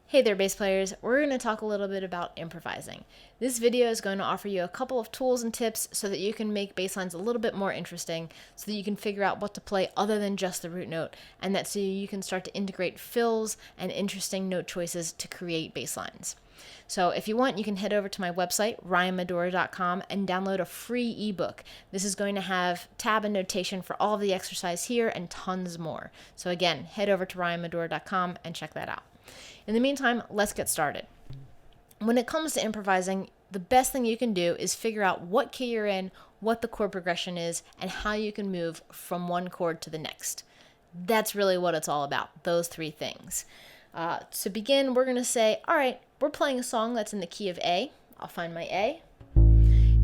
Hey there, bass players. We're going to talk a little bit about improvising. This video is going to offer you a couple of tools and tips so that you can make bass lines a little bit more interesting, so that you can figure out what to play other than just the root note, and that so you can start to integrate fills and interesting note choices to create bass lines. So if you want, you can head over to my website, ryanmedora.com, and download a free ebook. This is going to have tab and notation for all of the exercise here and tons more. So again, head over to ryanmedora.com and check that out. In the meantime, let's get started. When it comes to improvising, the best thing you can do is figure out what key you're in, what the chord progression is, and how you can move from one chord to the next. That's really what it's all about, those three things. To begin, we're going to say, all right, we're playing a song that's in the key of A. I'll find my A.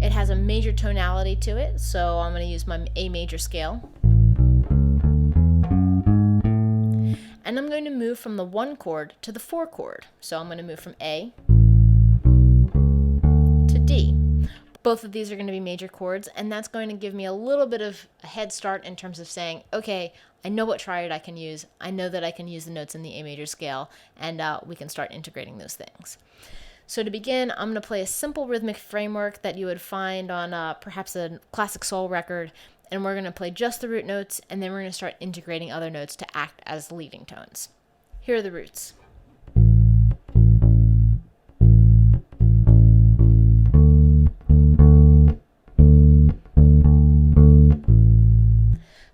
It has a major tonality to it, so I'm going to use my A major scale. And I'm going to move from the 1 chord to the 4 chord. So I'm going to move from A to D. Both of these are going to be major chords, and that's going to give me a little bit of a head start in terms of saying, okay, I know what triad I can use. I know that I can use the notes in the A major scale, and we can start integrating those things. So to begin, I'm going to play a simple rhythmic framework that you would find on perhaps a classic soul record, and we're going to play just the root notes, and then we're going to start integrating other notes to act as leading tones. Here are the roots.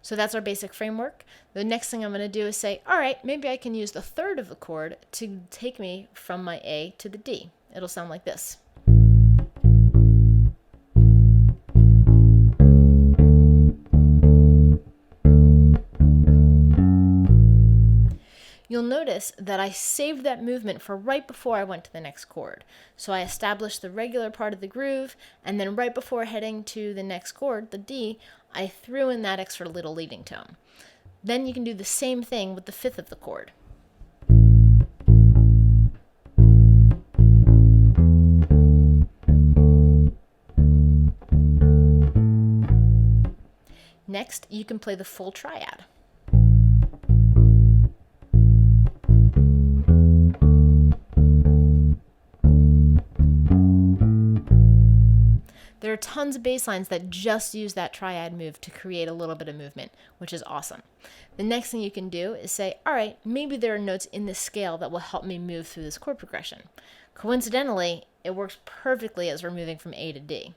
So that's our basic framework. The next thing I'm going to do is say, all right, maybe I can use the third of the chord to take me from my A to the D. It'll sound like this. You'll notice that I saved that movement for right before I went to the next chord. So I established the regular part of the groove, and then right before heading to the next chord, the D, I threw in that extra little leading tone. Then you can do the same thing with the 5th of the chord. Next, you can play the full triad. There are tons of bass lines that just use that triad move to create a little bit of movement, which is awesome. The next thing you can do is say, all right, maybe there are notes in this scale that will help me move through this chord progression. Coincidentally, it works perfectly as we're moving from A to D.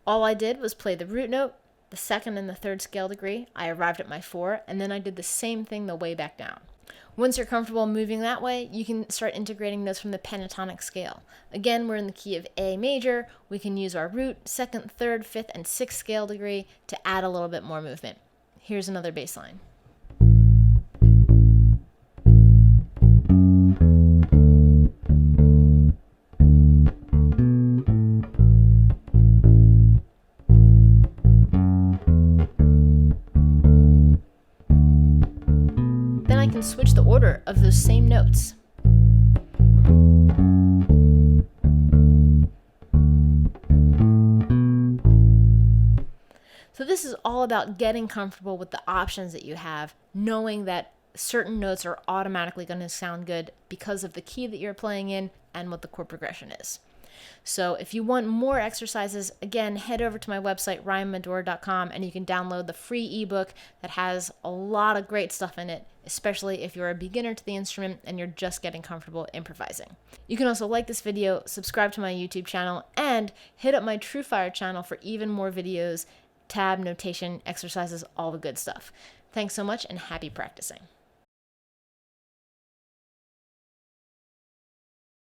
All I did was play the root note, the 2nd and the 3rd scale degree. I arrived at my 4, and then I did the same thing the way back down. Once you're comfortable moving that way, you can start integrating those from the pentatonic scale. Again, we're in the key of A major. We can use our root, 2nd, 3rd, 5th, and 6th scale degree to add a little bit more movement. Here's another bass line. I can switch the order of those same notes. So this is all about getting comfortable with the options that you have, knowing that certain notes are automatically going to sound good because of the key that you're playing in and what the chord progression is. So if you want more exercises, again, head over to my website, ryanmedora.com, and you can download the free ebook that has a lot of great stuff in it especially if you're a beginner to the instrument and you're just getting comfortable improvising. You can also like this video, subscribe to my YouTube channel, and hit up my TrueFire channel for even more videos, tab, notation, exercises, all the good stuff. Thanks so much and happy practicing.